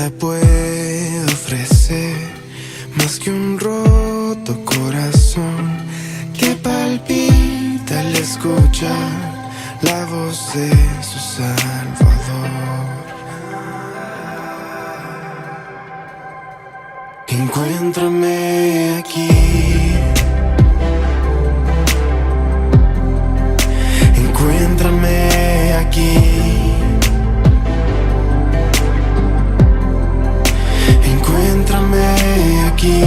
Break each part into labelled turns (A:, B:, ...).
A: Nada puede ofrecer más que un roto corazón que palpita al escuchar la voz de su Salvador. Encuéntrame aquí. Encuéntrame aquí. Encuéntrame aquí,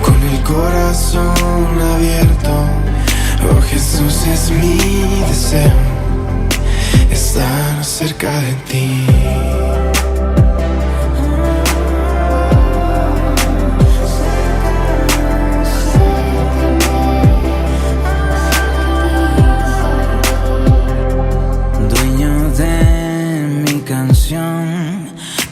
A: con el corazón abierto. Oh Jesús, es mi deseo estar cerca de ti.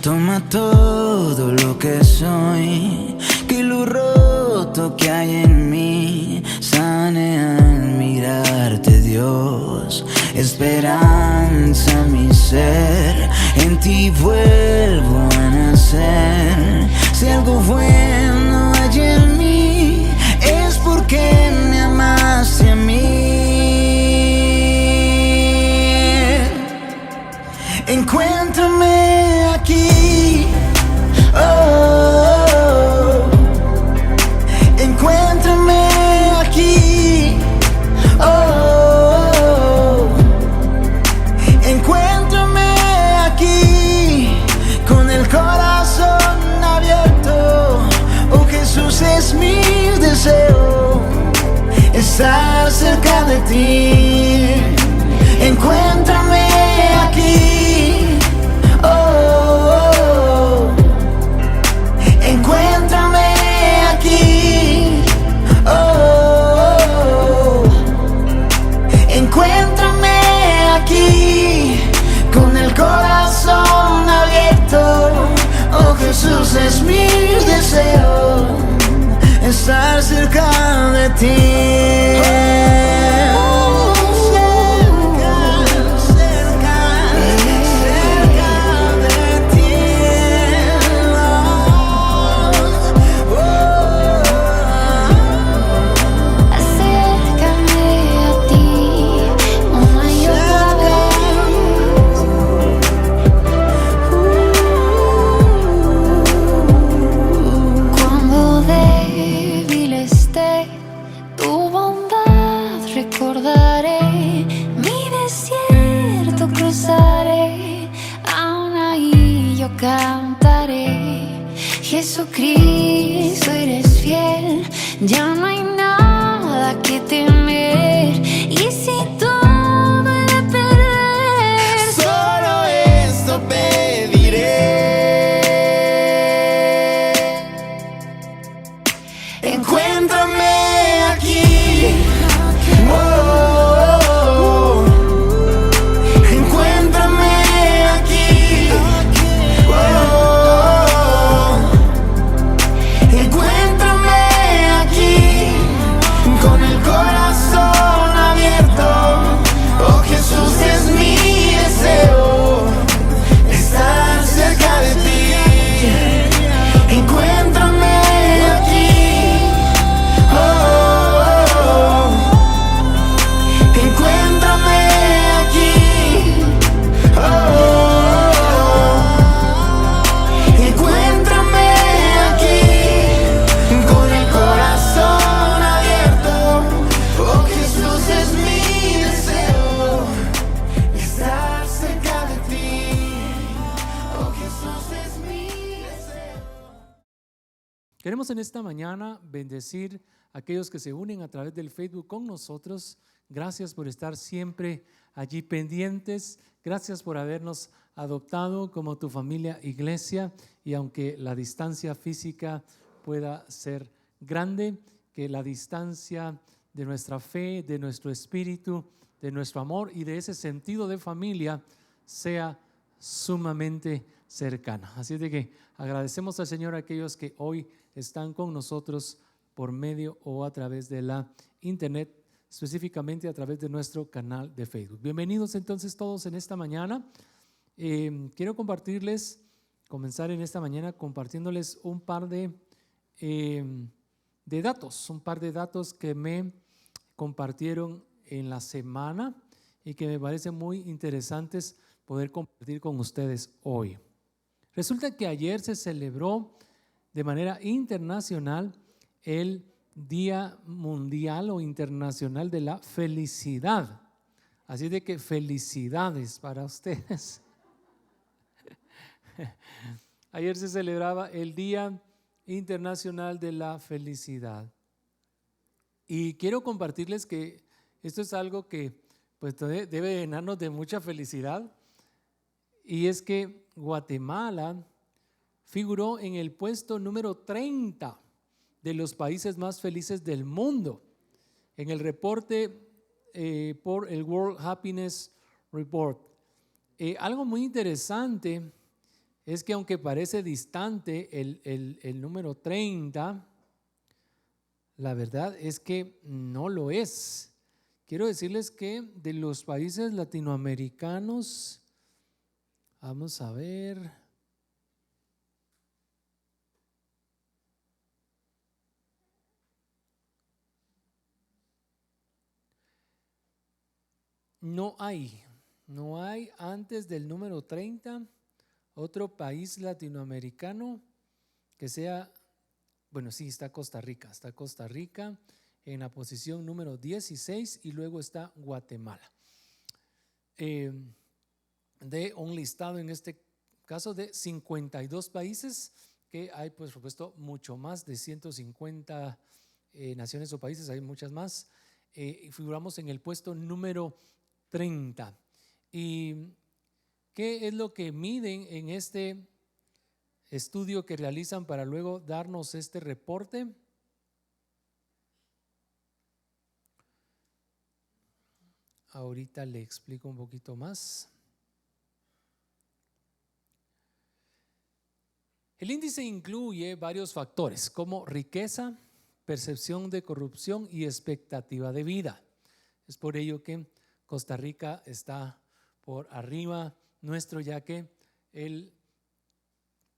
B: Toma todo lo que soy, que lo roto que hay en mí sane al mirarte, Dios. Esperanza mi ser, en ti vuelvo a nacer. Si algo bueno hay en mí, es porque me amaste a mí. Encuéntrame aquí, oh, encuéntrame aquí, oh, encuéntrame aquí, con el corazón abierto. Oh Jesús, es mi deseo estar cerca de ti. Encuéntrame aquí. Encuéntrame aquí, oh, encuéntrame aquí, con el corazón abierto. Oh Jesús, es mi deseo estar cerca de ti. Cantaré, Jesucristo, eres fiel, ya no hay nada que temer. Y si todo he de perder,
A: solo esto pediré. Encuéntrame aquí, oh, encuéntrame aquí.
C: Queremos en esta mañana bendecir a aquellos que se unen a través del Facebook con nosotros. Gracias por estar siempre allí pendientes. Gracias por habernos adoptado como tu familia iglesia. Y aunque la distancia física pueda ser grande, que la distancia de nuestra fe, de nuestro espíritu, de nuestro amor y de ese sentido de familia sea sumamente cercana. Así de que agradecemos al Señor a aquellos que hoy están con nosotros por medio o a través de la internet, específicamente a través de nuestro canal de Facebook. Bienvenidos entonces todos en esta mañana. Quiero compartirles comenzar en esta mañana compartiéndoles un par de datos que me compartieron en la semana y que me parecen muy interesantes poder compartir con ustedes hoy. Resulta que ayer se celebró de manera internacional el Día Mundial o Internacional de la Felicidad. Así de que felicidades para ustedes. Ayer se celebraba el Día Internacional de la Felicidad. Y quiero compartirles que esto es algo que pues debe llenarnos de mucha felicidad. Y es que Guatemala figuró en el puesto número 30 de los países más felices del mundo en el reporte por el World Happiness Report. Algo muy interesante es que aunque parece distante el número 30, la verdad es que no lo es. Quiero decirles que de los países latinoamericanos, vamos a ver, no hay antes del número 30 otro país latinoamericano que sea, bueno, sí, está Costa Rica en la posición número 16 y luego está Guatemala. De un listado en este caso de 52 países, que hay pues por supuesto mucho más de 150 naciones o países, hay muchas más, y figuramos en el puesto número 30. ¿Y qué es lo que miden en este estudio que realizan para luego darnos este reporte? Ahorita le explico un poquito más. El índice incluye varios factores como riqueza, percepción de corrupción y expectativa de vida. Es por ello que Costa Rica está por arriba nuestro, ya que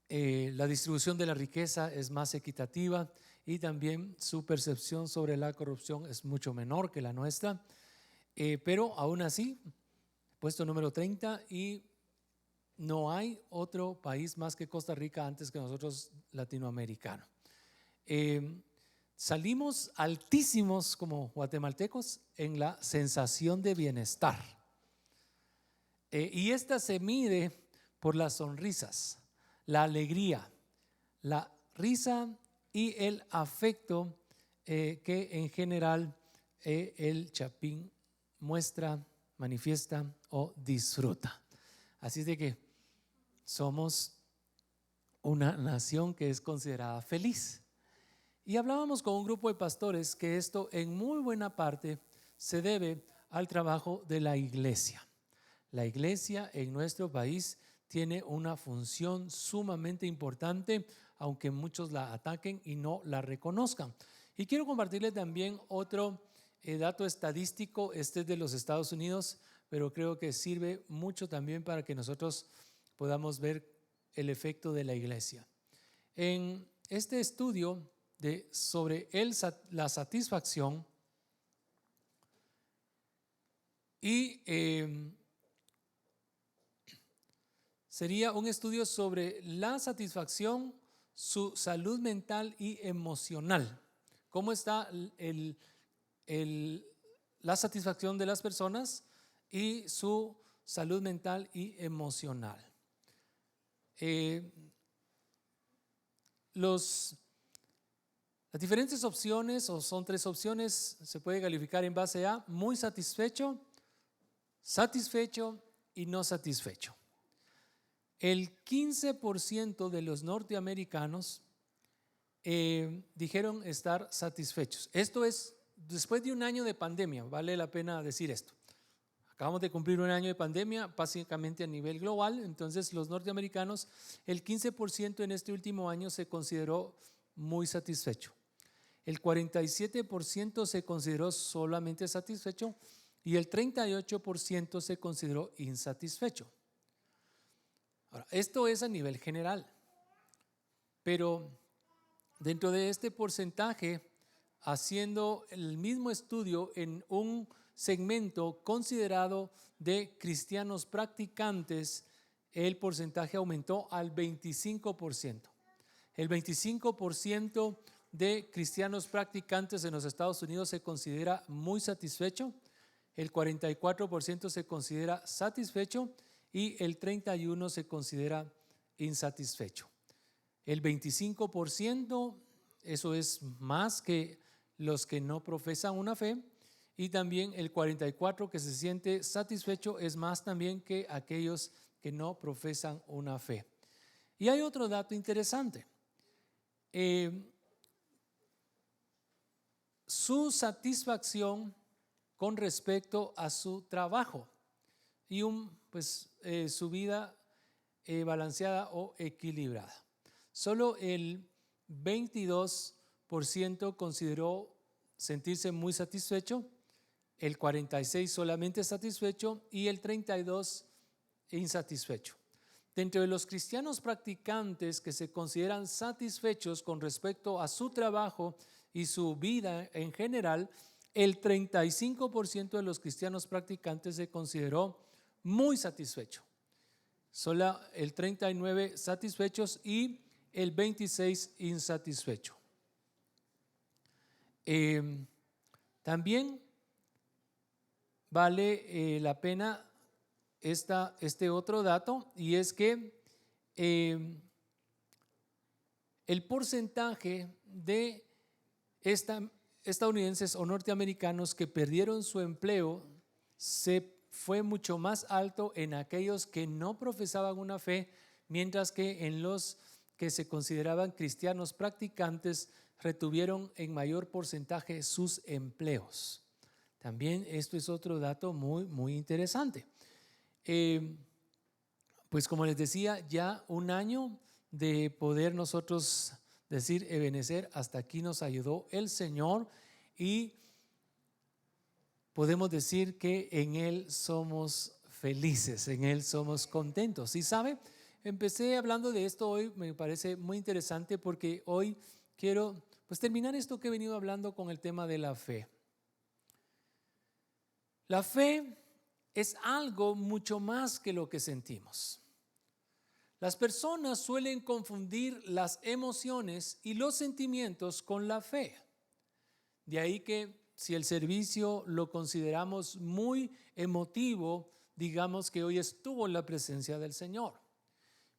C: la distribución de la riqueza es más equitativa y también su percepción sobre la corrupción es mucho menor que la nuestra. Pero aún así, puesto número 30 y no hay otro país más que Costa Rica antes que nosotros latinoamericano. Salimos altísimos como guatemaltecos en la sensación de bienestar. Y esta se mide por las sonrisas, la alegría, la risa y el afecto que en general el chapín muestra, manifiesta o disfruta. Así de que somos una nación que es considerada feliz. Y hablábamos con un grupo de pastores que esto en muy buena parte se debe al trabajo de la iglesia. La iglesia en nuestro país tiene una función sumamente importante, aunque muchos la ataquen y no la reconozcan. Y quiero compartirles también otro dato estadístico, este es de los Estados Unidos, pero creo que sirve mucho también para que nosotros podamos ver el efecto de la iglesia. En este estudio sobre la satisfacción y sería un estudio sobre la satisfacción, su salud mental y emocional. ¿Cómo está la satisfacción de las personas y su salud mental y emocional? Las diferentes opciones, o son 3 opciones, se puede calificar en base a muy satisfecho, satisfecho y no satisfecho. El 15% de los norteamericanos dijeron estar satisfechos. Esto es después de un año de pandemia, vale la pena decir esto. Acabamos de cumplir un año de pandemia, básicamente a nivel global. Entonces los norteamericanos, el 15% en este último año se consideró muy satisfecho. El 47% se consideró solamente satisfecho y el 38% se consideró insatisfecho. Ahora, esto es a nivel general, pero dentro de este porcentaje, haciendo el mismo estudio en un segmento considerado de cristianos practicantes, el porcentaje aumentó al 25%. El 25% de cristianos practicantes en los Estados Unidos se considera muy satisfecho, el 44% se considera satisfecho y el 31% se considera insatisfecho. El 25%, eso es más que los que no profesan una fe, y también el 44% que se siente satisfecho es más también que aquellos que no profesan una fe. Y hay otro dato interesante. Su satisfacción con respecto a su trabajo y su vida balanceada o equilibrada. Solo el 22% consideró sentirse muy satisfecho, el 46% solamente satisfecho y el 32% insatisfecho. Dentro de los cristianos practicantes que se consideran satisfechos con respecto a su trabajo y su vida en general, el 35% de los cristianos practicantes se consideró muy satisfecho. Solo el 39% satisfechos y el 26% insatisfecho. También vale la pena este otro dato, y es que el porcentaje de estadounidenses o norteamericanos que perdieron su empleo fue mucho más alto en aquellos que no profesaban una fe, mientras que en los que se consideraban cristianos practicantes retuvieron en mayor porcentaje sus empleos. También esto es otro dato muy, muy interesante. Pues como les decía, ya un año de poder nosotros decir, Ebenezer, hasta aquí nos ayudó el Señor, y podemos decir que en Él somos felices, en Él somos contentos. Y sabe, empecé hablando de esto hoy, me parece muy interesante porque hoy quiero terminar esto que he venido hablando con el tema de la fe. La fe es algo mucho más que lo que sentimos. Las personas suelen confundir las emociones y los sentimientos con la fe. De ahí que si el servicio lo consideramos muy emotivo, digamos que hoy estuvo en la presencia del Señor.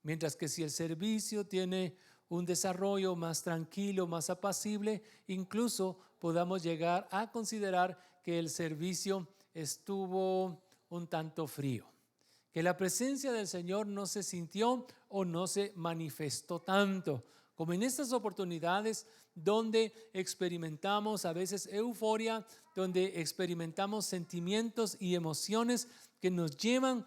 C: Mientras que si el servicio tiene un desarrollo más tranquilo, más apacible, incluso podamos llegar a considerar que el servicio estuvo un tanto frío, que la presencia del Señor no se sintió o no se manifestó tanto, como en estas oportunidades donde experimentamos a veces euforia, donde experimentamos sentimientos y emociones que nos llevan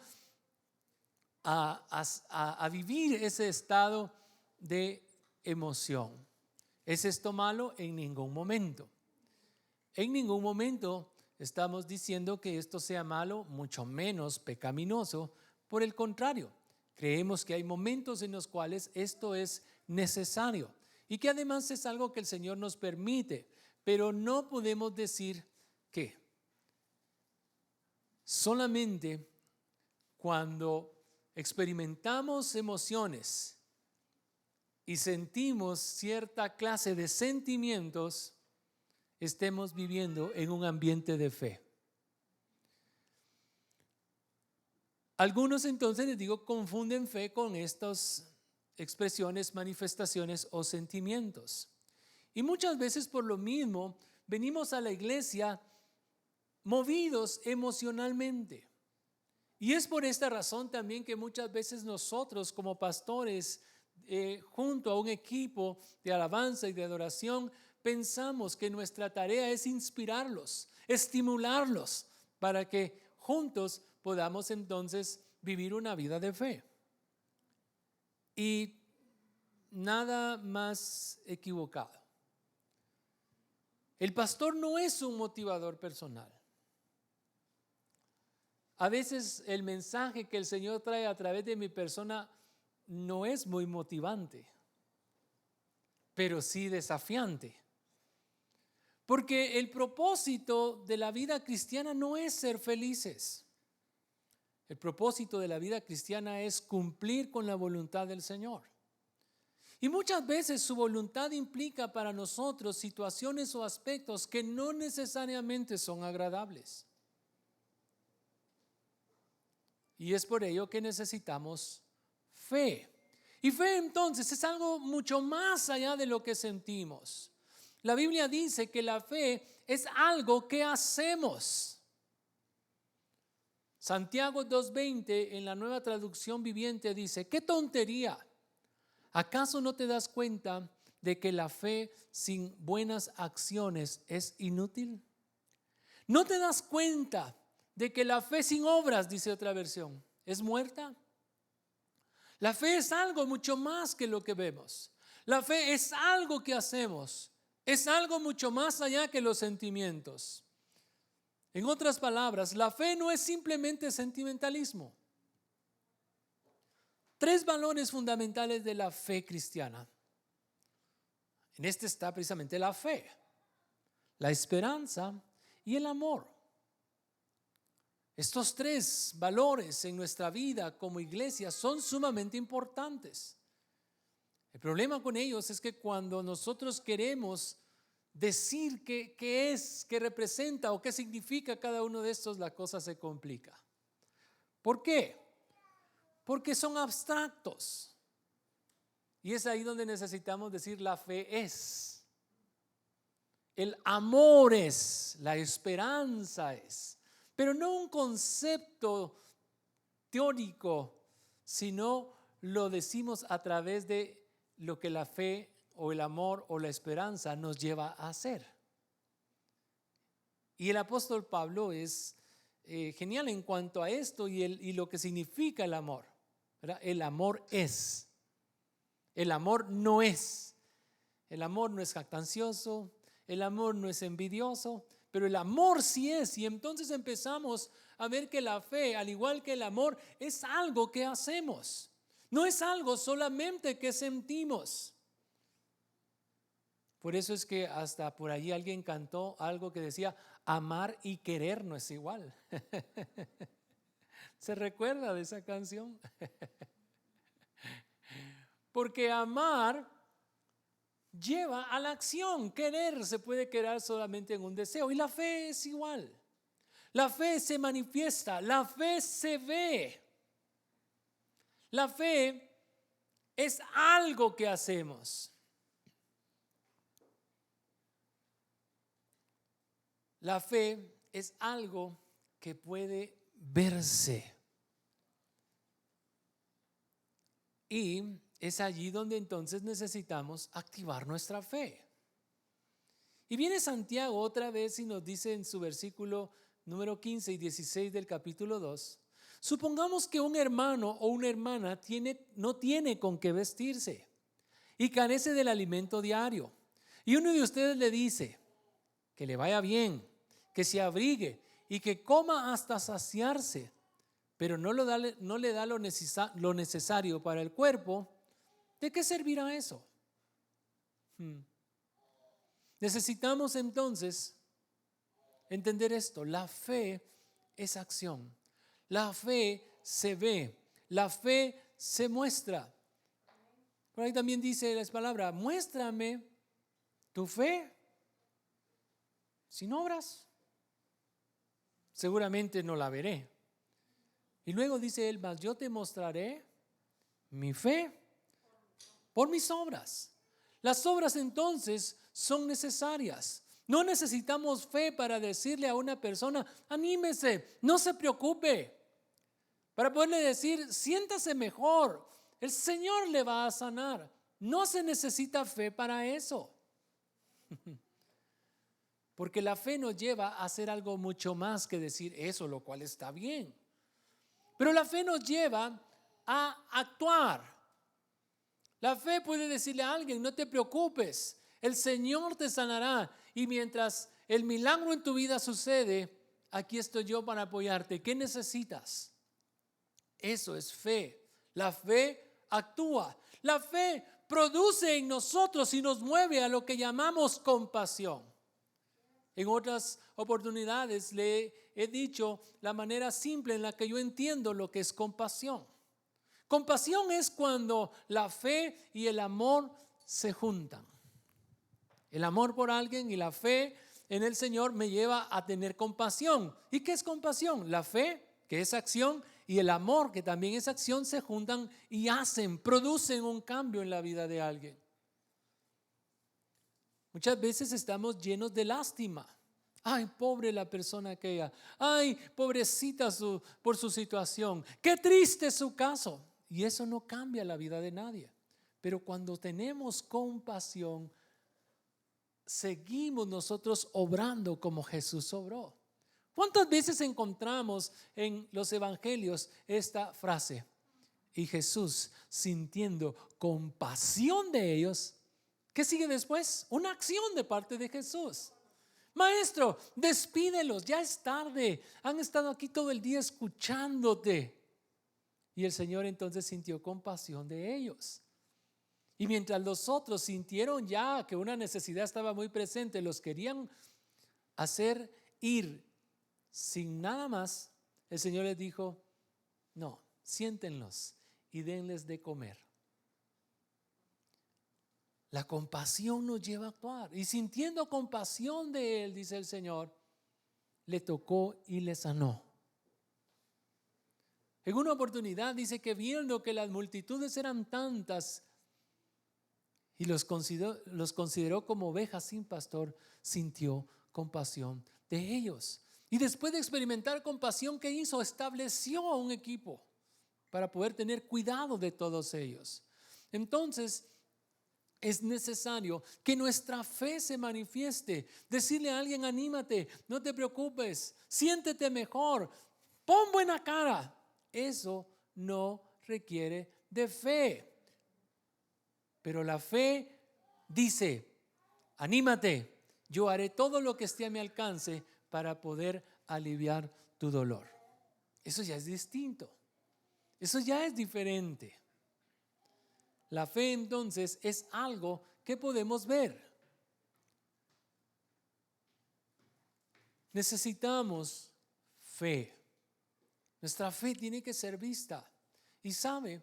C: a vivir ese estado de emoción. ¿Es esto malo? En ningún momento. En ningún momento estamos diciendo que esto sea malo, mucho menos pecaminoso. Por el contrario, creemos que hay momentos en los cuales esto es necesario y que además es algo que el Señor nos permite, pero no podemos decir que solamente cuando experimentamos emociones y sentimos cierta clase de sentimientos, estemos viviendo en un ambiente de fe. Algunos entonces, les digo, confunden fe con estas expresiones, manifestaciones o sentimientos. Y muchas veces por lo mismo venimos a la iglesia movidos emocionalmente. Y es por esta razón también que muchas veces nosotros como pastores, junto a un equipo de alabanza y de adoración, pensamos que nuestra tarea es inspirarlos, estimularlos, para que juntos podamos entonces vivir una vida de fe. Y nada más equivocado. El pastor no es un motivador personal. A veces el mensaje que el Señor trae a través de mi persona no es muy motivante, pero sí desafiante. Porque el propósito de la vida cristiana no es ser felices. El propósito de la vida cristiana es cumplir con la voluntad del Señor. Y muchas veces su voluntad implica para nosotros situaciones o aspectos que no necesariamente son agradables. Y es por ello que necesitamos fe. Y fe entonces es algo mucho más allá de lo que sentimos. La Biblia dice que la fe es algo que hacemos. Santiago 2:20 en la Nueva Traducción Viviente dice: ¡qué tontería! ¿Acaso no te das cuenta de que la fe sin buenas acciones es inútil? ¿No te das cuenta de que la fe sin obras, dice otra versión, es muerta? La fe es algo mucho más que lo que vemos. La fe es algo que hacemos. Es algo mucho más allá que los sentimientos. En otras palabras, la fe no es simplemente sentimentalismo. 3 valores fundamentales de la fe cristiana. En este está precisamente la fe, la esperanza y el amor. Estos 3 valores en nuestra vida como iglesia son sumamente importantes. El problema con ellos es que cuando nosotros queremos decir qué es, qué representa o qué significa cada uno de estos, la cosa se complica. ¿Por qué? Porque son abstractos. Y es ahí donde necesitamos decir la fe es. El amor es, la esperanza es. Pero no un concepto teórico, sino lo decimos a través de lo que la fe o el amor o la esperanza nos lleva a hacer. Y el apóstol Pablo es genial en cuanto a esto y lo que significa el amor, ¿verdad? El amor es. El amor no es. El amor no es jactancioso, el amor no es envidioso, pero el amor sí es. Y entonces empezamos a ver que la fe, al igual que el amor, es algo que hacemos. No es algo solamente que sentimos. Por eso es que hasta por ahí alguien cantó algo que decía: amar y querer no es igual. ¿Se recuerda de esa canción? Porque amar lleva a la acción. Querer se puede quedar solamente en un deseo. Y la fe es igual. La fe se manifiesta, la fe se ve. La fe es algo que hacemos. La fe es algo que puede verse. Y es allí donde entonces necesitamos activar nuestra fe. Y viene Santiago otra vez y nos dice en su versículo número 15 y 16 del capítulo 2: supongamos que un hermano o una hermana no tiene con qué vestirse y carece del alimento diario. Y uno de ustedes le dice que le vaya bien, que se abrigue y que coma hasta saciarse, pero no le da lo necesario para el cuerpo. ¿De qué servirá eso? Necesitamos entonces entender esto. La fe es acción. La fe se ve. La fe se muestra. Por ahí también dice la palabra: muéstrame tu fe sin obras. Seguramente no la veré. Y luego dice él: mas yo te mostraré mi fe por mis obras. Las obras entonces son necesarias. No necesitamos fe para decirle a una persona: anímese, no se preocupe. Para poderle decir: siéntase mejor, el Señor le va a sanar. No se necesita fe para eso. Porque la fe nos lleva a hacer algo mucho más que decir eso, lo cual está bien. Pero la fe nos lleva a actuar. La fe puede decirle a alguien: no te preocupes, el Señor te sanará. Y mientras el milagro en tu vida sucede, aquí estoy yo para apoyarte. ¿Qué necesitas? Eso es fe. La fe actúa. La fe produce en nosotros y nos mueve a lo que llamamos compasión. En otras oportunidades le he dicho la manera simple en la que yo entiendo lo que es compasión. Compasión es cuando la fe y el amor se juntan. El amor por alguien y la fe en el Señor me lleva a tener compasión. ¿Y qué es compasión? La fe, que es acción, y el amor, que también es acción, se juntan y producen un cambio en la vida de alguien. Muchas veces estamos llenos de lástima. Ay, pobre la persona aquella. Ay, pobrecita por su situación. Qué triste su caso. Y eso no cambia la vida de nadie. Pero cuando tenemos compasión, seguimos nosotros obrando como Jesús obró. ¿Cuántas veces encontramos en los evangelios esta frase? Y Jesús, sintiendo compasión de ellos, ¿qué sigue después? Una acción de parte de Jesús. Maestro, despídelos, ya es tarde. Han estado aquí todo el día escuchándote. Y el Señor entonces sintió compasión de ellos. Y mientras los otros sintieron ya que una necesidad estaba muy presente, los querían hacer ir sin nada más, el Señor les dijo, no, siéntenlos y denles de comer. La compasión nos lleva a actuar. Y sintiendo compasión de él, dice el Señor, le tocó y le sanó. En una oportunidad dice que viendo que las multitudes eran tantas y los consideró como ovejas sin pastor, sintió compasión de ellos. Y después de experimentar compasión, ¿qué hizo? Estableció un equipo para poder tener cuidado de todos ellos. Entonces, es necesario que nuestra fe se manifieste. Decirle a alguien, anímate, no te preocupes, siéntete mejor, pon buena cara. Eso no requiere de fe. Pero la fe dice, anímate, yo haré todo lo que esté a mi alcance para poder aliviar tu dolor. Eso ya es distinto. Eso ya es diferente. La fe entonces es algo que podemos ver. Necesitamos fe. Nuestra fe tiene que ser vista. Y sabe,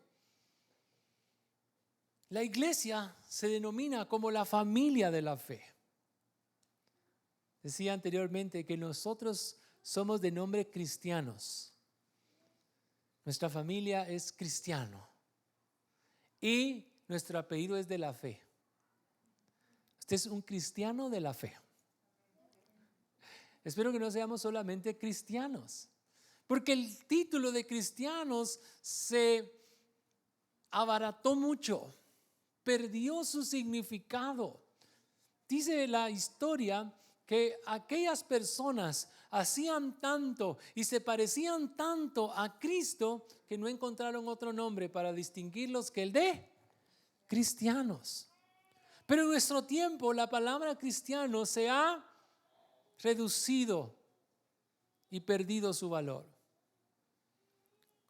C: la iglesia se denomina como la familia de la fe. Decía anteriormente que nosotros somos de nombre cristianos. Nuestra familia es cristiano. Y nuestro apellido es de la fe. Usted es un cristiano de la fe. Espero que no seamos solamente cristianos, porque el título de cristianos se abarató mucho, perdió su significado. Dice la historia que aquellas personas hacían tanto y se parecían tanto a Cristo que no encontraron otro nombre para distinguirlos que el de cristianos. Pero en nuestro tiempo la palabra cristiano se ha reducido y perdido su valor.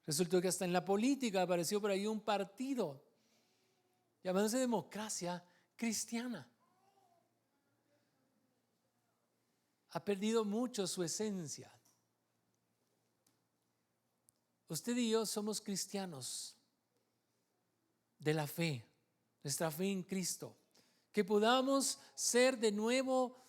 C: Resultó que hasta en la política apareció por ahí un partido llamándose Democracia Cristiana. Ha perdido mucho su esencia. Usted y yo somos cristianos de la fe, nuestra fe en Cristo. Que podamos ser de nuevo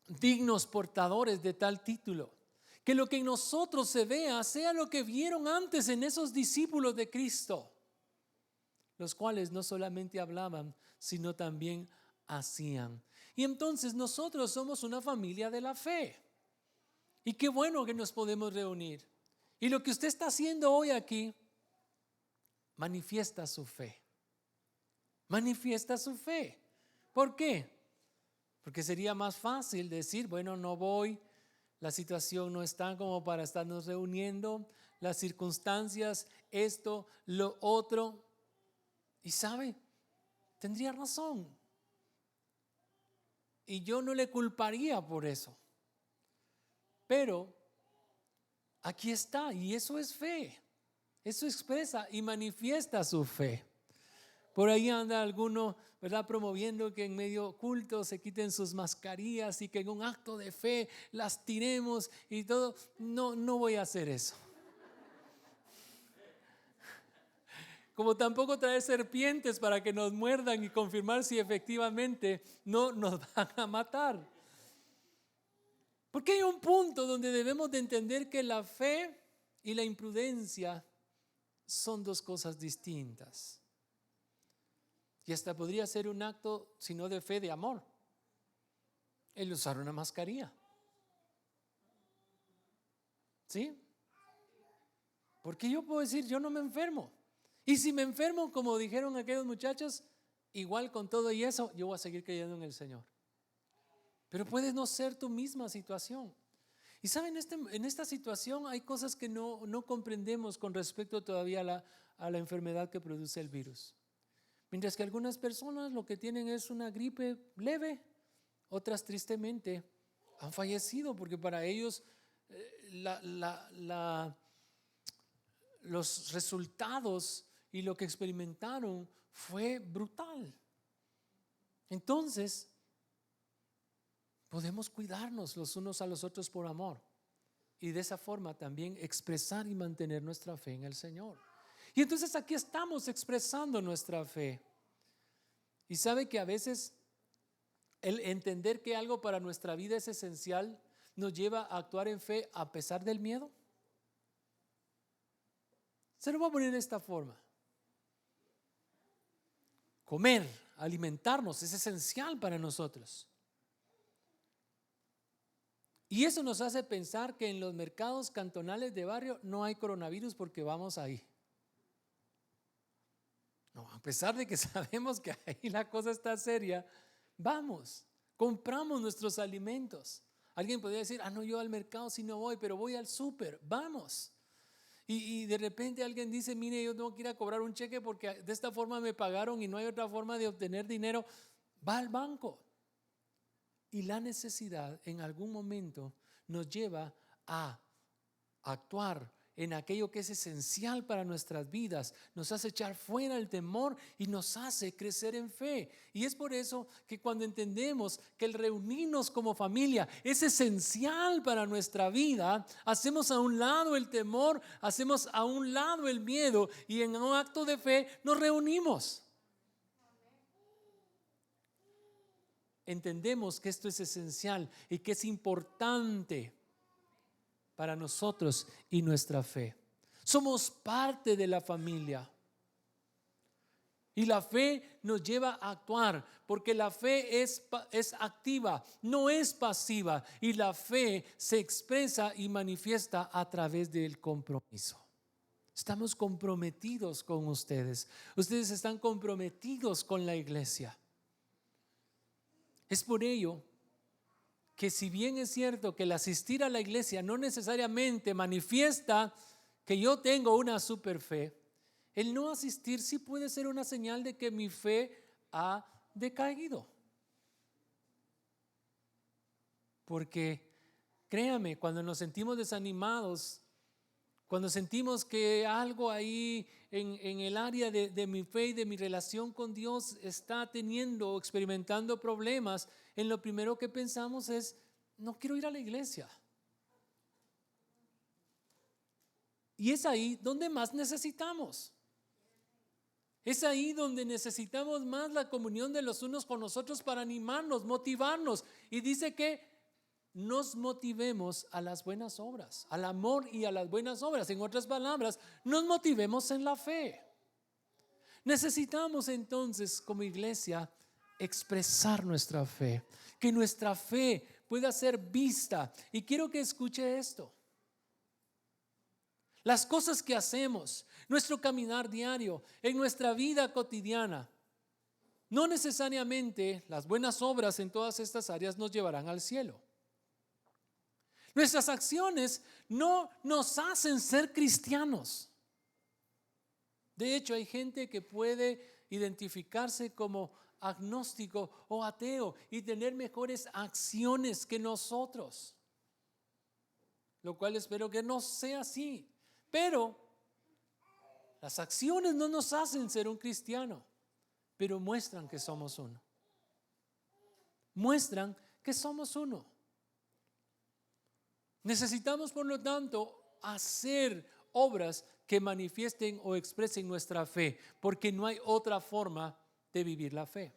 C: dignos portadores de tal título. Que lo que en nosotros se vea sea lo que vieron antes en esos discípulos de Cristo, los cuales no solamente hablaban, sino también hacían. Y entonces nosotros somos una familia de la fe. Y qué bueno que nos podemos reunir. Y lo que usted está haciendo hoy aquí manifiesta su fe. Manifiesta su fe. ¿Por qué? Porque sería más fácil decir, bueno, no voy, la situación no está como para estarnos reuniendo, las circunstancias, esto, lo otro. Y sabe, tendría razón. Y yo no le culparía por eso. Pero aquí está, y eso es fe. Eso expresa y manifiesta su fe. Por ahí anda alguno, ¿verdad?, promoviendo que en medio culto se quiten sus mascarillas y que en un acto de fe las tiremos y todo. No voy a hacer eso. Como tampoco traer serpientes para que nos muerdan y confirmar si efectivamente no nos van a matar. Porque hay un punto donde debemos de entender que la fe y la imprudencia son dos cosas distintas. Y hasta podría ser un acto, si no de fe, de amor, el usar una mascarilla. ¿Sí? Porque yo puedo decir, yo no me enfermo. Y si me enfermo, como dijeron aquellos muchachos, igual con todo y eso, yo voy a seguir creyendo en el Señor. Pero puede no ser tu misma situación. Y saben, en esta situación hay cosas que no comprendemos con respecto todavía a la enfermedad que produce el virus. Mientras que algunas personas lo que tienen es una gripe leve, otras tristemente han fallecido porque para ellos los resultados y lo que experimentaron fue brutal. Entonces, podemos cuidarnos los unos a los otros por amor y de esa forma también expresar y mantener nuestra fe en el Señor. Y entonces aquí estamos expresando nuestra fe. Y sabe que a veces el entender que algo para nuestra vida es esencial nos lleva a actuar en fe a pesar del miedo. Se lo voy a poner de esta forma. Comer, alimentarnos es esencial para nosotros. Y eso nos hace pensar que en los mercados cantonales de barrio no hay coronavirus porque vamos ahí. No, a pesar de que sabemos que ahí la cosa está seria, vamos, compramos nuestros alimentos. Alguien podría decir, no, yo al mercado sí no voy, pero voy al súper, vamos. Y de repente alguien dice, mire, yo tengo que ir a cobrar un cheque porque de esta forma me pagaron y no hay otra forma de obtener dinero. Va al banco. Y la necesidad en algún momento nos lleva a actuar en aquello que es esencial para nuestras vidas, nos hace echar fuera el temor y nos hace crecer en fe. Y es por eso que cuando entendemos que el reunirnos como familia es esencial para nuestra vida, hacemos a un lado el temor, hacemos a un lado el miedo y en un acto de fe nos reunimos. Entendemos que esto es esencial y que es importante para nosotros y nuestra fe. Somos parte de la familia. Y la fe nos lleva a actuar, porque la fe es activa, no es pasiva. Y la fe se expresa y manifiesta a través del compromiso. Estamos comprometidos con ustedes. Ustedes están comprometidos con la iglesia. Es por ello que si bien es cierto que el asistir a la iglesia no necesariamente manifiesta que yo tengo una super fe, el no asistir sí puede ser una señal de que mi fe ha decaído. Porque créame, cuando nos sentimos desanimados, cuando sentimos que algo ahí en el área de mi fe y de mi relación con Dios está teniendo o experimentando problemas, en lo primero que pensamos es, no quiero ir a la iglesia. Y es ahí donde más necesitamos. Es ahí donde necesitamos más la comunión de los unos con los otros para animarnos, motivarnos. Y dice que nos motivemos a las buenas obras, al amor y a las buenas obras. En otras palabras, nos motivemos en la fe. Necesitamos entonces como iglesia expresar nuestra fe, que nuestra fe pueda ser vista. Y quiero que escuche esto. Las cosas que hacemos, nuestro caminar diario, en nuestra vida cotidiana, no necesariamente las buenas obras en todas estas áreas nos llevarán al cielo. Nuestras acciones no nos hacen ser cristianos. De hecho, hay gente que puede identificarse como agnóstico o ateo y tener mejores acciones que nosotros, lo cual espero que no sea así. Pero Las acciones no nos hacen ser un cristiano, pero muestran que somos uno. Muestran que somos uno. Necesitamos, por lo tanto, hacer obras que manifiesten o expresen nuestra fe, porque no hay otra forma de vivir la fe.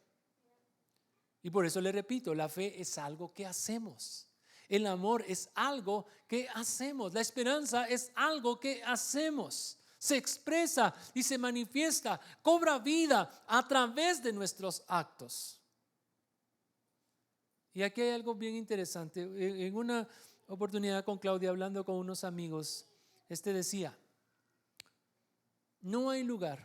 C: Y por eso le repito, la fe es algo que hacemos. El amor es algo que hacemos. La esperanza es algo que hacemos. Se expresa y se manifiesta, cobra vida a través de nuestros actos. Y aquí hay algo bien interesante. En una oportunidad con Claudia, hablando con unos amigos, decía: no hay lugar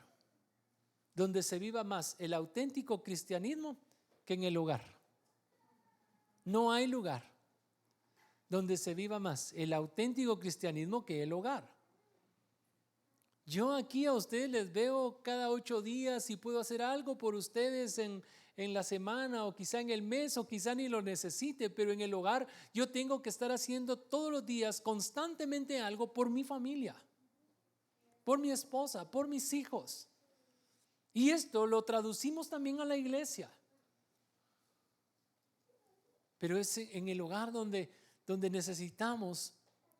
C: donde se viva más el auténtico cristianismo que en el hogar. No hay lugar donde se viva más el auténtico cristianismo que el hogar. Yo aquí a ustedes les veo cada 8 días y puedo hacer algo por ustedes en la semana o quizá en el mes o quizá ni lo necesite, pero en el hogar yo tengo que estar haciendo todos los días constantemente algo por mi familia, por mi esposa, por mis hijos. Y esto lo traducimos también a la iglesia. Pero es en el hogar donde necesitamos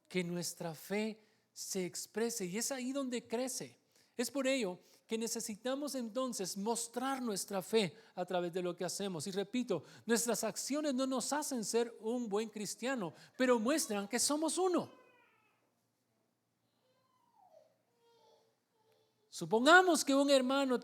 C: que nuestra fe se exprese, y es ahí donde crece. Es por ello que necesitamos entonces mostrar nuestra fe a través de lo que hacemos. Y repito, nuestras acciones no nos hacen ser un buen cristiano, pero muestran que somos uno. Supongamos que un hermano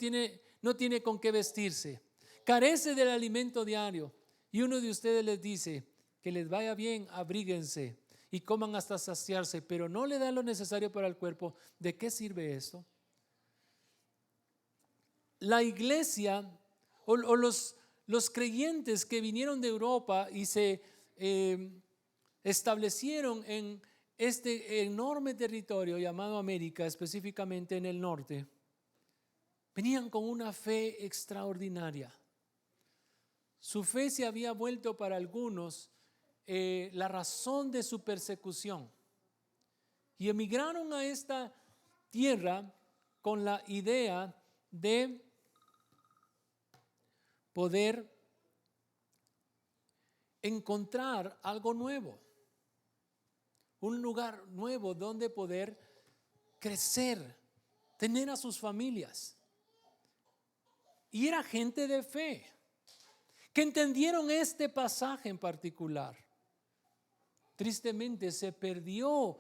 C: no tiene con qué vestirse, carece del alimento diario, y uno de ustedes les dice: que les vaya bien, abríguense y coman hasta saciarse, pero no le da lo necesario para el cuerpo. ¿De qué sirve esto? La iglesia o los creyentes que vinieron de Europa y se establecieron en este enorme territorio llamado América, específicamente en el norte, venían con una fe extraordinaria. Su fe se había vuelto para algunos la razón de su persecución, y emigraron a esta tierra con la idea de poder encontrar algo nuevo, un lugar nuevo donde poder crecer, tener a sus familias. Y era gente de fe que entendieron este pasaje en particular. Tristemente se perdió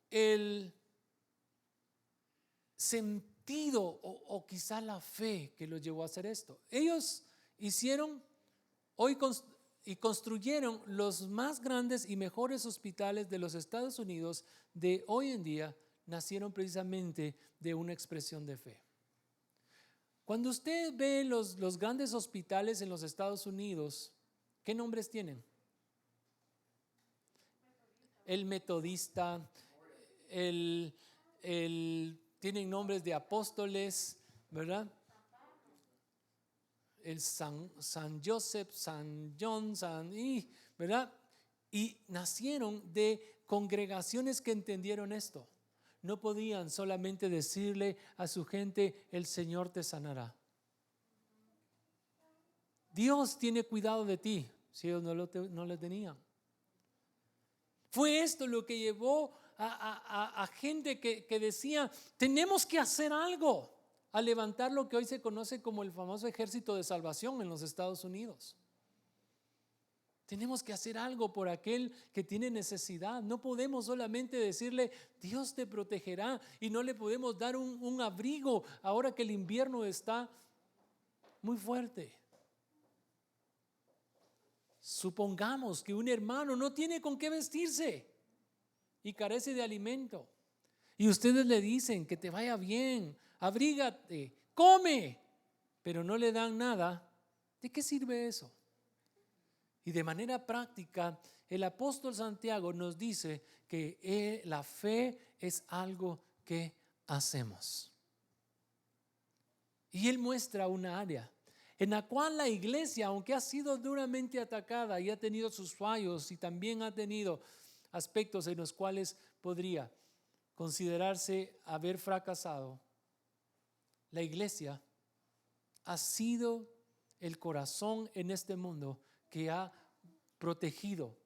C: el sentido o quizá la fe que los llevó a hacer esto. Ellos hicieron y construyeron los más grandes y mejores hospitales de los Estados Unidos de hoy en día. Nacieron precisamente de una expresión de fe. Cuando usted ve los grandes hospitales en los Estados Unidos, ¿qué nombres tienen? El Metodista, tienen nombres de apóstoles, ¿verdad? El San Joseph, San John, ¿verdad? Y nacieron de congregaciones que entendieron esto. No podían solamente decirle a su gente: el Señor te sanará. Dios tiene cuidado de ti, si ellos no lo tenían. Fue esto lo que llevó a gente que decía: tenemos que hacer algo, a levantar lo que hoy se conoce como el famoso ejército de salvación en los Estados Unidos. Tenemos que hacer algo por aquel que tiene necesidad. No podemos solamente decirle: Dios te protegerá, y no le podemos dar un abrigo ahora que el invierno está muy fuerte. Supongamos que un hermano no tiene con qué vestirse y carece de alimento, y ustedes le dicen: que te vaya bien, abrígate, come, pero no le dan nada. ¿De qué sirve eso? Y de manera práctica, el apóstol Santiago nos dice que la fe es algo que hacemos. Y él muestra una área en la cual la iglesia, aunque ha sido duramente atacada y ha tenido sus fallos, y también ha tenido aspectos en los cuales podría considerarse haber fracasado, la iglesia ha sido el corazón en este mundo que ha protegido,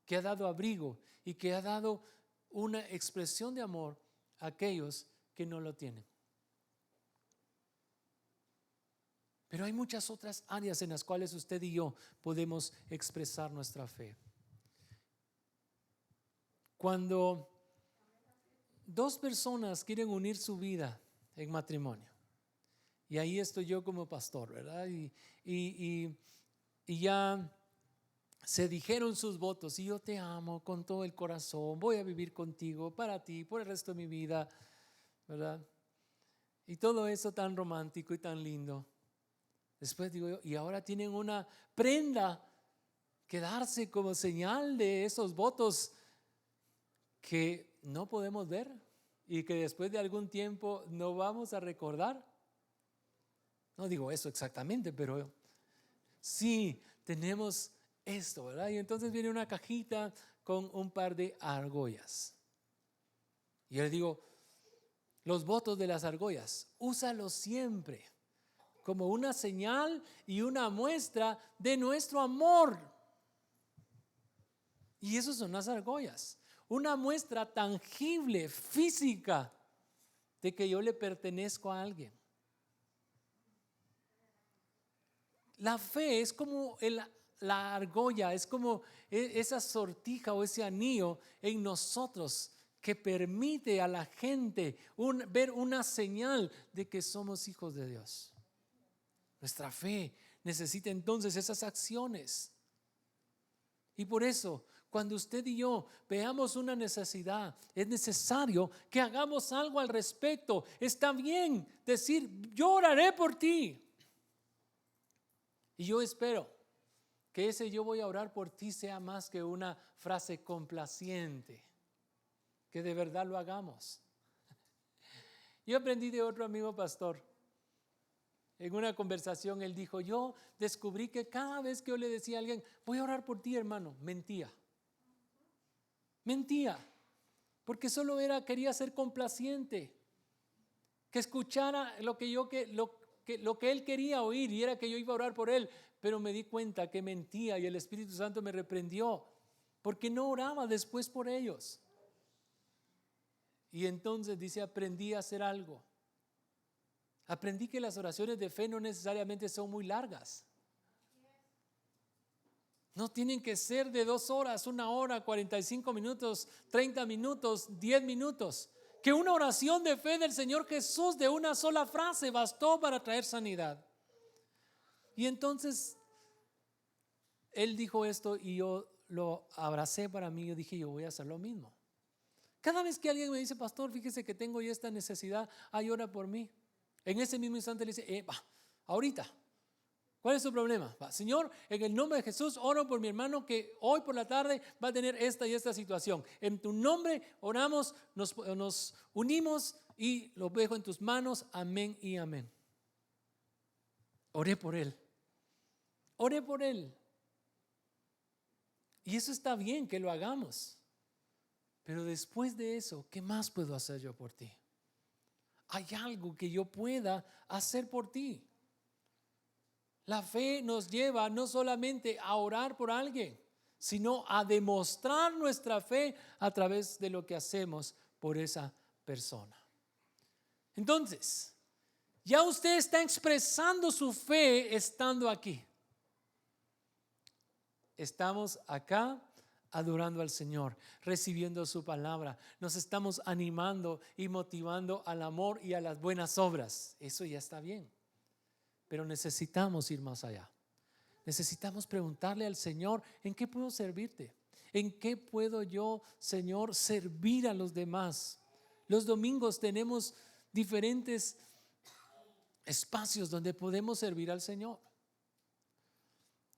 C: que ha dado abrigo y que ha dado una expresión de amor a aquellos que no lo tienen. Pero hay muchas otras áreas en las cuales usted y yo podemos expresar nuestra fe. Cuando dos personas quieren unir su vida en matrimonio, y ahí estoy yo como pastor, ¿verdad? Y ya se dijeron sus votos, y yo te amo con todo el corazón, voy a vivir contigo, para ti, por el resto de mi vida, ¿verdad? Y todo eso tan romántico y tan lindo. Después digo yo, y ahora tienen una prenda que darse como señal de esos votos que no podemos ver y que después de algún tiempo no vamos a recordar. No digo eso exactamente, pero sí tenemos esto, ¿verdad? Y entonces viene una cajita con un par de argollas. Y yo le digo, los votos de las argollas, úsalos siempre como una señal y una muestra de nuestro amor. Y eso son las argollas, una muestra tangible, física, de que yo le pertenezco a alguien. La fe es como la argolla, es como esa sortija o ese anillo en nosotros que permite a la gente ver una señal de que somos hijos de Dios. Nuestra fe necesita entonces esas acciones. Y por eso, cuando usted y yo veamos una necesidad, es necesario que hagamos algo al respecto. Está bien decir, yo oraré por ti. Y yo espero que ese yo voy a orar por ti sea más que una frase complaciente, que de verdad lo hagamos. Yo aprendí de otro amigo pastor. En una conversación él dijo, yo descubrí que cada vez que yo le decía a alguien, voy a orar por ti, hermano, mentía. Porque solo quería ser complaciente, que escuchara lo que él quería oír, y era que yo iba a orar por él, pero me di cuenta que mentía y el Espíritu Santo me reprendió porque no oraba después por ellos. Y entonces dice, aprendí a hacer algo. Aprendí que las oraciones de fe no necesariamente son muy largas. No tienen que ser de 2 horas, 1 hora, 45 minutos, 30 minutos, 10 minutos. Que una oración de fe del Señor Jesús de una sola frase bastó para traer sanidad. Y entonces él dijo esto y yo lo abracé para mí. Yo dije, yo voy a hacer lo mismo. Cada vez que alguien me dice, pastor, fíjese que tengo ya esta necesidad, ora por mí. En ese mismo instante le dice, ahorita, ¿cuál es su problema? Señor, en el nombre de Jesús oro por mi hermano que hoy por la tarde va a tener esta y esta situación. En tu nombre oramos, nos unimos y lo dejo en tus manos. Amén y amén. Oré por él. Y eso está bien que lo hagamos. Pero después de eso, ¿qué más puedo hacer yo por ti? Hay algo que yo pueda hacer por ti. La fe nos lleva no solamente a orar por alguien, sino a demostrar nuestra fe a través de lo que hacemos por esa persona. Entonces, ya usted está expresando su fe estando aquí. Estamos acá adorando al Señor, recibiendo su palabra. Nos estamos animando y motivando al amor y a las buenas obras. Eso ya está bien. Pero necesitamos ir más allá. Necesitamos preguntarle al Señor, ¿en qué puedo servirte? ¿En qué puedo yo, Señor, servir a los demás? Los domingos tenemos diferentes espacios donde podemos servir al Señor.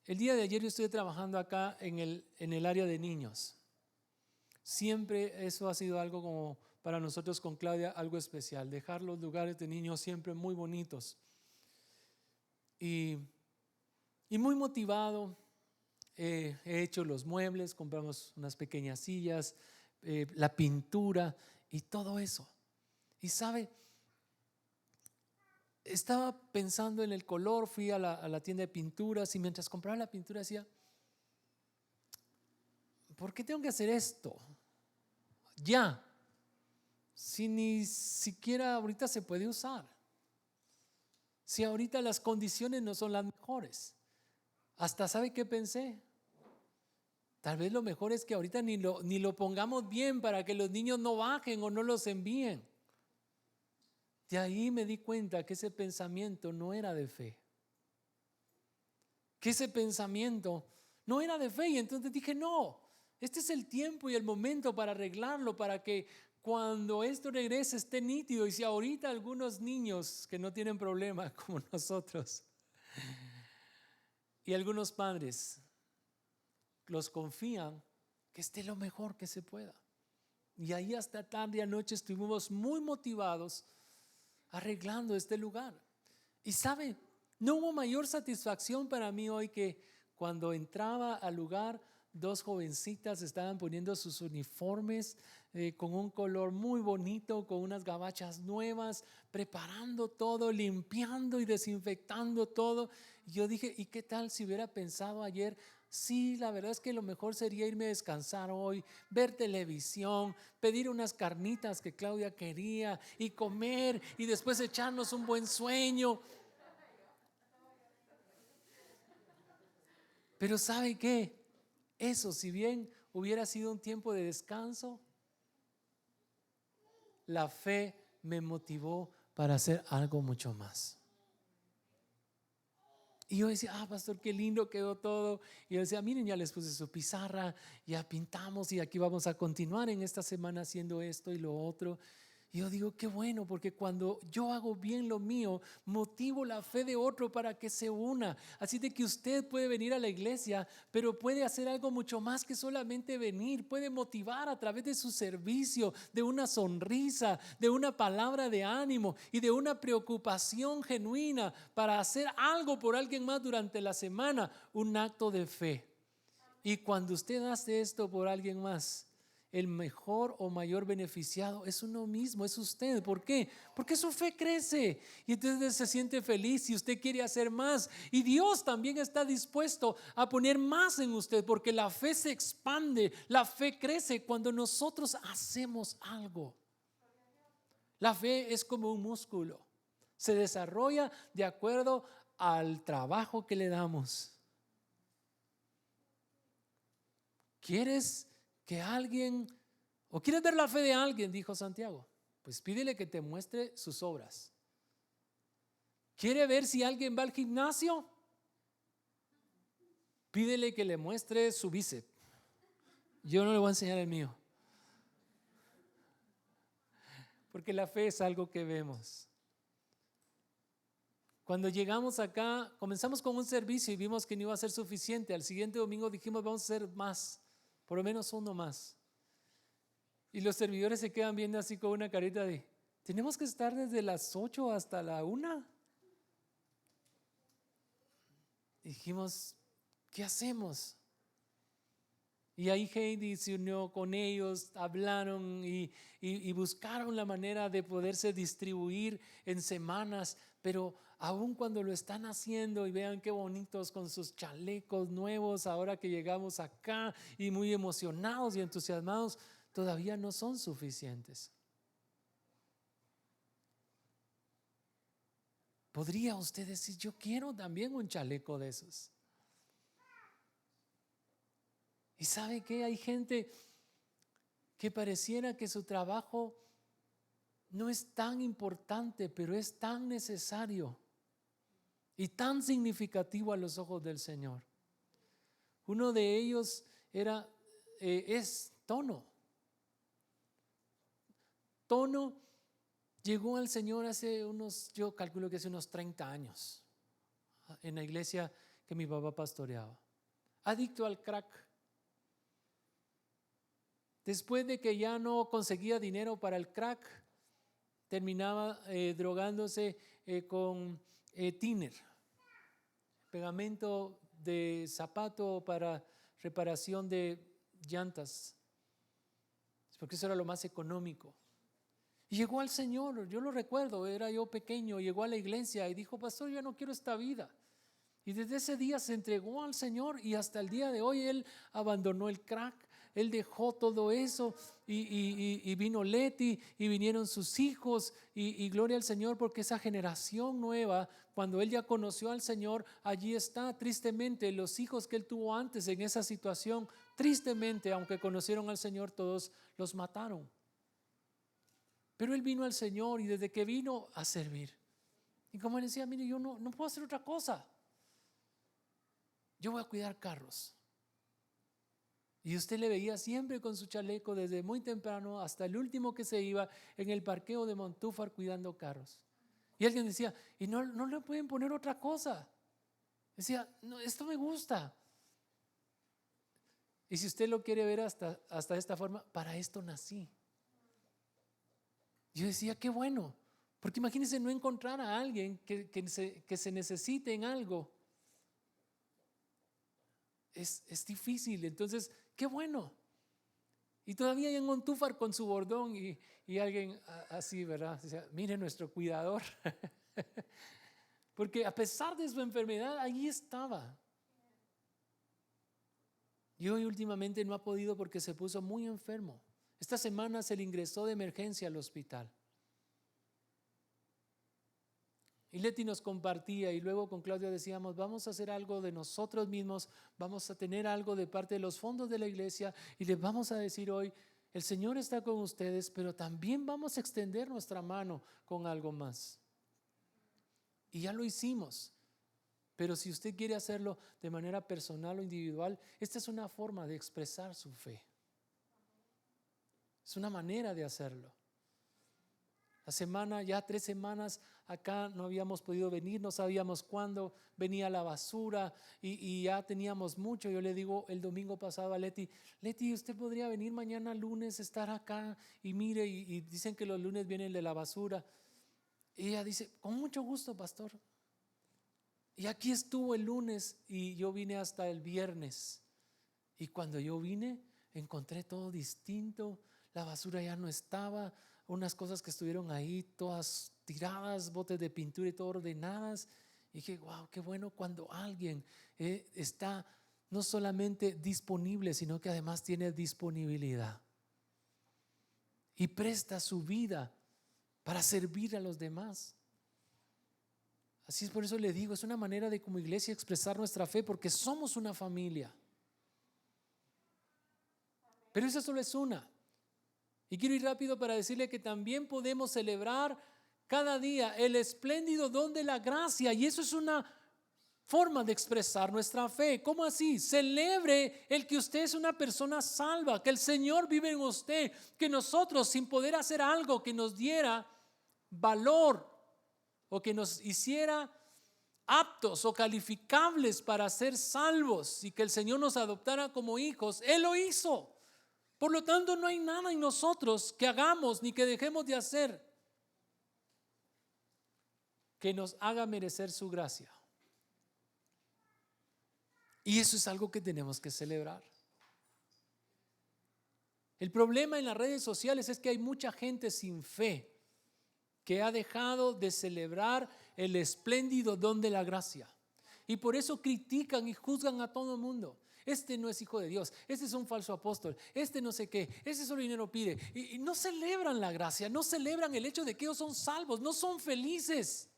C: El día de ayer yo estuve trabajando acá en el área de niños. Siempre eso ha sido algo como para nosotros con Claudia, algo especial. Dejar los lugares de niños siempre muy bonitos. Y muy motivado. He hecho los muebles, compramos unas pequeñas sillas, la pintura. y todo eso. Y sabe, estaba pensando en el color, fui a la tienda de pinturas y mientras compraba la pintura decía, ¿por qué tengo que hacer esto? Ya, si ni siquiera ahorita se puede usar. Si ahorita las condiciones no son las mejores. Hasta ¿sabe qué pensé? Tal vez lo mejor es que ahorita ni lo pongamos bien para que los niños no bajen o no los envíen. De ahí me di cuenta que ese pensamiento no era de fe. Que ese pensamiento no era de fe. Y entonces dije, no, este es el tiempo y el momento para arreglarlo, para que cuando esto regrese esté nítido. Y si ahorita algunos niños que no tienen problema como nosotros y algunos padres los confían, que esté lo mejor que se pueda. Y ahí hasta tarde y anoche estuvimos muy motivados arreglando este lugar. Y sabe, no hubo mayor satisfacción para mí hoy que cuando entraba al lugar, dos jovencitas estaban poniendo sus uniformes con un color muy bonito, con unas gabachas nuevas, preparando todo, limpiando y desinfectando todo. Y yo dije, ¿y qué tal si hubiera pensado ayer? Sí, la verdad es que lo mejor sería irme a descansar hoy, ver televisión, pedir unas carnitas que Claudia quería y comer y después echarnos un buen sueño. Pero ¿sabe qué? Eso, si bien hubiera sido un tiempo de descanso, la fe me motivó para hacer algo mucho más. Y yo decía, pastor, qué lindo quedó todo. Y yo decía, miren, ya les puse su pizarra, ya pintamos y aquí vamos a continuar en esta semana haciendo esto y lo otro. Y yo digo, qué bueno, porque cuando yo hago bien lo mío, motivo la fe de otro para que se una. Así de que usted puede venir a la iglesia, pero puede hacer algo mucho más que solamente venir. Puede motivar a través de su servicio, de una sonrisa, de una palabra de ánimo y de una preocupación genuina para hacer algo por alguien más durante la semana, un acto de fe. Y cuando usted hace esto por alguien más, el mejor o mayor beneficiado es uno mismo, es usted. ¿Por qué? Porque su fe crece y entonces se siente feliz y usted quiere hacer más. Y Dios también está dispuesto a poner más en usted porque la fe se expande, la fe crece cuando nosotros hacemos algo. La fe es como un músculo, se desarrolla de acuerdo al trabajo que le damos. ¿Quieres que alguien, o quieres ver la fe de alguien? Dijo Santiago, pues pídele que te muestre sus obras. ¿Quiere ver si alguien va al gimnasio? Pídele que le muestre su bíceps. Yo no le voy a enseñar el mío, porque la fe es algo que vemos. Cuando llegamos acá, comenzamos con un servicio y vimos que no iba a ser suficiente. Al siguiente domingo dijimos, vamos a hacer más, por lo menos uno más. Y los servidores se quedan viendo así con una carita de, ¿tenemos que estar desde las 8 hasta la 1? Dijimos, ¿qué hacemos? Y ahí Heidi se unió con ellos, hablaron y buscaron la manera de poderse distribuir en semanas, pero aun cuando lo están haciendo y vean qué bonitos con sus chalecos nuevos ahora que llegamos acá y muy emocionados y entusiasmados, todavía no son suficientes. ¿Podría usted decir, yo quiero también un chaleco de esos? ¿Y sabe qué? Hay gente que pareciera que su trabajo no es tan importante, pero es tan necesario y tan significativo a los ojos del Señor. Uno de ellos es Tono. Tono llegó al Señor yo calculo que hace unos 30 años, en la iglesia que mi papá pastoreaba. Adicto al crack. Después de que ya no conseguía dinero para el crack, terminaba drogándose con thinner, pegamento de zapato para reparación de llantas, porque eso era lo más económico. Y llegó al Señor, yo lo recuerdo, era yo pequeño, llegó a la iglesia y dijo, pastor, yo no quiero esta vida. Y desde ese día se entregó al Señor y hasta el día de hoy él abandonó el crack, él dejó todo eso y vino Leti y vinieron sus hijos y gloria al Señor porque esa generación nueva, cuando él ya conoció al Señor, allí está. Tristemente los hijos que él tuvo antes en esa situación, tristemente, aunque conocieron al Señor, todos los mataron. Pero él vino al Señor y desde que vino a servir. Y como él decía, mire, yo no puedo hacer otra cosa. Yo voy a cuidar carros. Y usted le veía siempre con su chaleco desde muy temprano hasta el último que se iba en el parqueo de Montúfar cuidando carros. Y alguien decía, y no le pueden poner otra cosa. Decía, no, esto me gusta. Y si usted lo quiere ver hasta esta forma, para esto nací. Yo decía, qué bueno. Porque imagínense no encontrar a alguien que se necesite en algo. Es difícil, entonces qué bueno. Y todavía en Montúfar con su bordón y alguien así, ¿verdad? Decía, mire nuestro cuidador. Porque a pesar de su enfermedad, allí estaba. Y hoy últimamente no ha podido porque se puso muy enfermo. Esta semana se le ingresó de emergencia al hospital. Y Leti nos compartía y luego con Claudia decíamos, vamos a hacer algo de nosotros mismos, vamos a tener algo de parte de los fondos de la iglesia y les vamos a decir hoy, el Señor está con ustedes, pero también vamos a extender nuestra mano con algo más. Y ya lo hicimos, pero si usted quiere hacerlo de manera personal o individual, esta es una forma de expresar su fe. Es una manera de hacerlo. La semana, ya 3 semanas acá no habíamos podido venir, no sabíamos cuándo venía la basura y ya teníamos mucho. Yo le digo el domingo pasado a Leti, usted podría venir mañana lunes, estar acá y mire, y dicen que los lunes vienen de la basura. Y ella dice, con mucho gusto, pastor. Y aquí estuvo el lunes y yo vine hasta el viernes. Y cuando yo vine, encontré todo distinto, la basura ya no estaba. Unas cosas que estuvieron ahí todas tiradas, botes de pintura y todo ordenadas. Y dije, wow, qué bueno cuando alguien está no solamente disponible, sino que además tiene disponibilidad. Y presta su vida para servir a los demás. Así es, por eso le digo, es una manera de como iglesia expresar nuestra fe, porque somos una familia. Pero esa solo es una. Y quiero ir rápido para decirle que también podemos celebrar cada día el espléndido don de la gracia. Y eso es una forma de expresar nuestra fe. ¿Cómo así? Celebre el que usted es una persona salva, que el Señor vive en usted, que nosotros sin poder hacer algo que nos diera valor o que nos hiciera aptos o calificables para ser salvos y que el Señor nos adoptara como hijos, Él lo hizo. Por lo tanto, no hay nada en nosotros que hagamos ni que dejemos de hacer que nos haga merecer su gracia. Y eso es algo que tenemos que celebrar. El problema en las redes sociales es que hay mucha gente sin fe que ha dejado de celebrar el espléndido don de la gracia. Y por eso critican y juzgan a todo el mundo. Este no es hijo de Dios, este es un falso apóstol, este no sé qué, este solo dinero pide. Y no celebran la gracia, no celebran el hecho de que ellos son salvos, no son felices.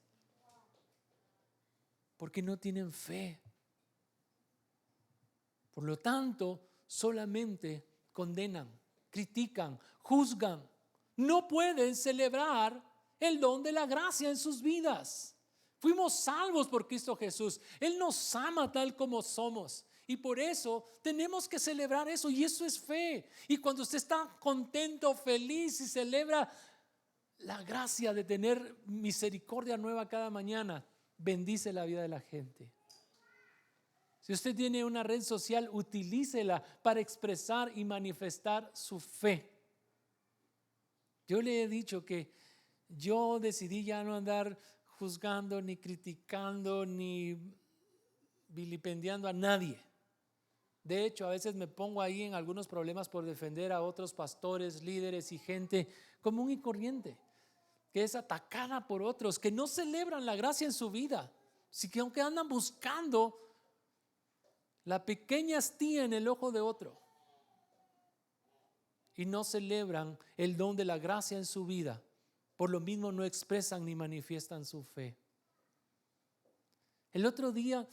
C: Porque no tienen fe. Por lo tanto, solamente condenan, critican, juzgan. No pueden celebrar el don de la gracia en sus vidas. Fuimos salvos por Cristo Jesús. Él nos ama tal como somos. Y por eso tenemos que celebrar eso. Y eso es fe. Y cuando usted está contento, feliz y celebra la gracia de tener misericordia nueva cada mañana, bendice la vida de la gente. Si usted tiene una red social, utilícela para expresar y manifestar su fe. Yo le he dicho que yo decidí ya no andar juzgando, ni criticando, ni vilipendiando a nadie. De hecho, a veces me pongo ahí en algunos problemas por defender a otros pastores, líderes y gente común y corriente, que es atacada por otros, que no celebran la gracia en su vida, así que aunque andan buscando la pequeña astilla en el ojo de otro y no celebran el don de la gracia en su vida, por lo mismo no expresan ni manifiestan su fe. El otro día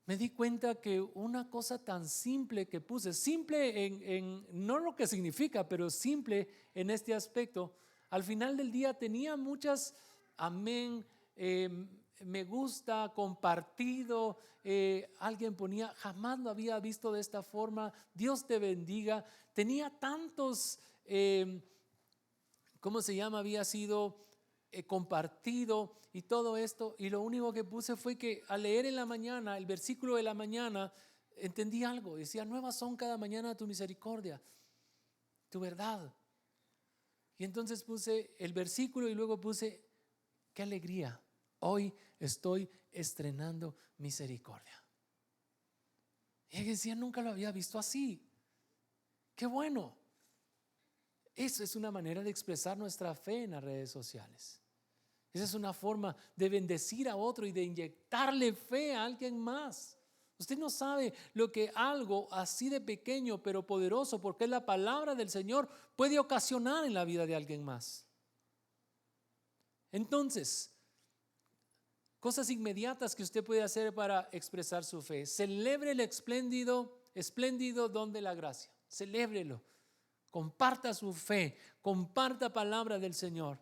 C: me di cuenta que una cosa tan simple que puse, simple en no lo que significa, pero simple en este aspecto, al final del día tenía muchas amén, me gusta, compartido, alguien ponía, jamás lo había visto de esta forma, Dios te bendiga. Tenía tantos, ¿cómo se llama? Había sido compartido y todo esto, y lo único que puse fue que al leer en la mañana, el versículo de la mañana, entendí algo. Decía, nuevas son cada mañana tu misericordia, tu verdad. Y entonces puse el versículo y luego puse, qué alegría, hoy estoy estrenando misericordia. Y decía, nunca lo había visto así. Qué bueno. Eso es una manera de expresar nuestra fe en las redes sociales. Esa es una forma de bendecir a otro y de inyectarle fe a alguien más. Usted no sabe lo que algo así de pequeño pero poderoso, porque es la palabra del Señor, puede ocasionar en la vida de alguien más. Entonces, cosas inmediatas que usted puede hacer para expresar su fe. Celebre el espléndido don de la gracia. Celébrelo. Comparta su fe, comparta palabra del Señor.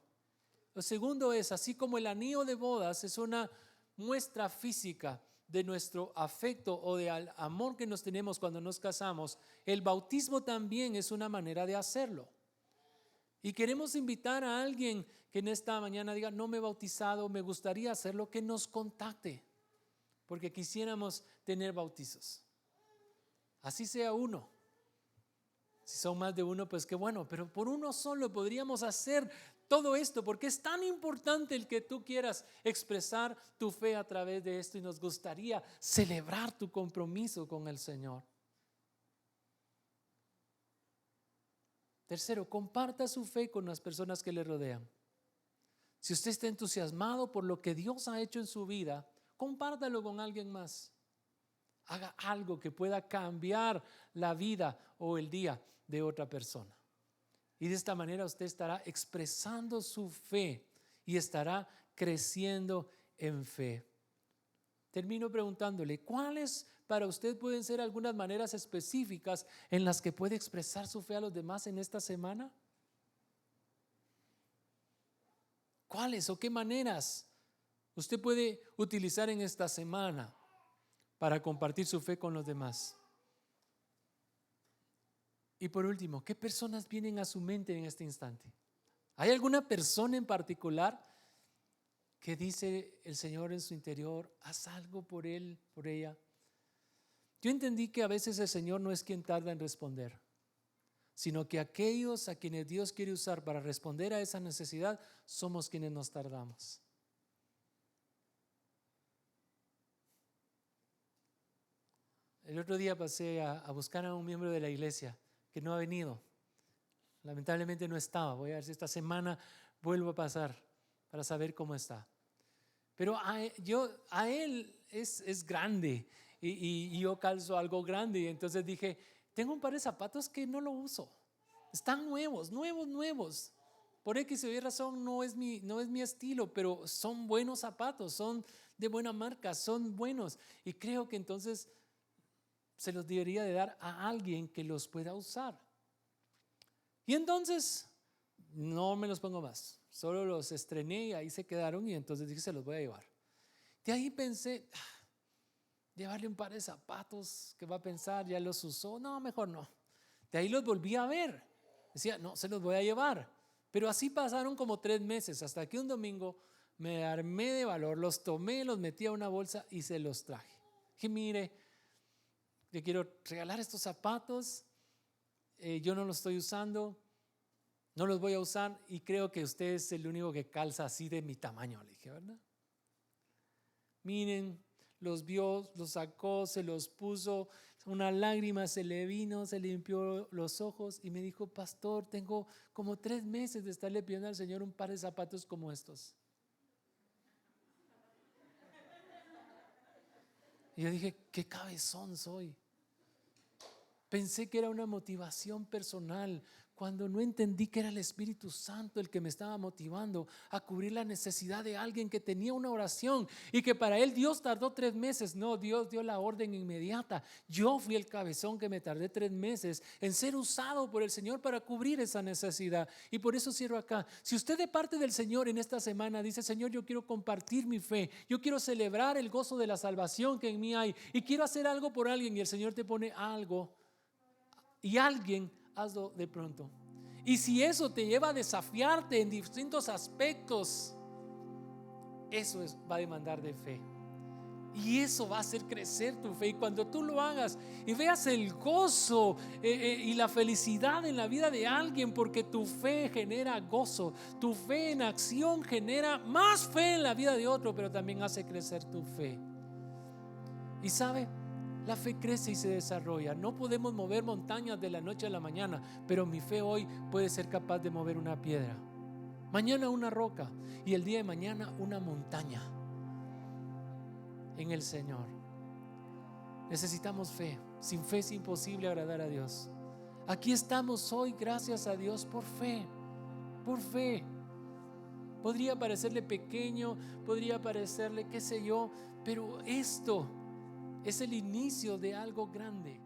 C: Lo segundo es, así como el anillo de bodas es una muestra física de nuestro afecto o del amor que nos tenemos cuando nos casamos, el bautismo también es una manera de hacerlo. Y queremos invitar a alguien que en esta mañana diga, no me he bautizado, me gustaría hacerlo, que nos contacte, porque quisiéramos tener bautizos. Así sea uno. Si son más de uno, pues qué bueno, pero por uno solo podríamos hacer todo esto, porque es tan importante el que tú quieras expresar tu fe a través de esto, y nos gustaría celebrar tu compromiso con el Señor. Tercero, comparta su fe con las personas que le rodean. Si usted está entusiasmado por lo que Dios ha hecho en su vida, compártalo con alguien más. Haga algo que pueda cambiar la vida o el día de otra persona. Y de esta manera usted estará expresando su fe y estará creciendo en fe. Termino preguntándole, ¿cuáles para usted pueden ser algunas maneras específicas en las que puede expresar su fe a los demás en esta semana? ¿Cuáles o qué maneras usted puede utilizar en esta semana para compartir su fe con los demás? Y por último, ¿qué personas vienen a su mente en este instante? ¿Hay alguna persona en particular que dice el Señor en su interior, haz algo por él, por ella? Yo entendí que a veces el Señor no es quien tarda en responder, sino que aquellos a quienes Dios quiere usar para responder a esa necesidad somos quienes nos tardamos. El otro día pasé a buscar a un miembro de la iglesia que no ha venido. Lamentablemente no estaba. Voy a ver si esta semana vuelvo a pasar para saber cómo está. Pero a él es grande y yo calzo algo grande. Y entonces dije, tengo un par de zapatos que no lo uso. Están nuevos. Por X o Y razón no es mi estilo, pero son buenos zapatos, son de buena marca, son buenos. Y creo que entonces se los debería de dar a alguien que los pueda usar. Y entonces no me los pongo más, solo los estrené y ahí se quedaron, y entonces dije, se los voy a llevar. De ahí pensé, llevarle un par de zapatos, ¿qué va a pensar? Ya los usó, no, mejor no. De ahí los volví a ver, decía, no, se los voy a llevar. Pero así pasaron como 3 meses, hasta que un domingo me armé de valor, los tomé, los metí a una bolsa y se los traje. Dije, mire, le quiero regalar estos zapatos, yo no los estoy usando, no los voy a usar, y creo que usted es el único que calza así de mi tamaño, le dije, ¿verdad? Miren, los vio, los sacó, se los puso, una lágrima se le vino, se limpió los ojos y me dijo: pastor, tengo como 3 meses de estarle pidiendo al Señor un par de zapatos como estos. Y yo dije: qué cabezón soy. Pensé que era una motivación personal, cuando no entendí que era el Espíritu Santo el que me estaba motivando a cubrir la necesidad de alguien que tenía una oración y que para él Dios tardó 3 meses. No, Dios dio la orden inmediata. Yo fui el cabezón que me tardé 3 meses en ser usado por el Señor para cubrir esa necesidad. Y por eso cierro acá. Si usted de parte del Señor en esta semana dice: Señor, yo quiero compartir mi fe, yo quiero celebrar el gozo de la salvación que en mí hay y quiero hacer algo por alguien, y el Señor te pone algo y alguien, hazlo de pronto. Y si eso te lleva a desafiarte en distintos aspectos, eso va a demandar de fe. Y eso va a hacer crecer tu fe. Y cuando tú lo hagas y veas el gozo y la felicidad en la vida de alguien, porque tu fe genera gozo, tu fe en acción genera más fe en la vida de otro, pero también hace crecer tu fe. Y sabe, la fe crece y se desarrolla. No podemos mover montañas de la noche a la mañana, pero mi fe hoy puede ser capaz de mover una piedra, mañana una roca y el día de mañana una montaña en el Señor. Necesitamos fe. Sin fe es imposible agradar a Dios. Aquí estamos hoy, gracias a Dios, por fe. Por fe. Podría parecerle pequeño, podría parecerle qué sé yo, pero esto es el inicio de algo grande.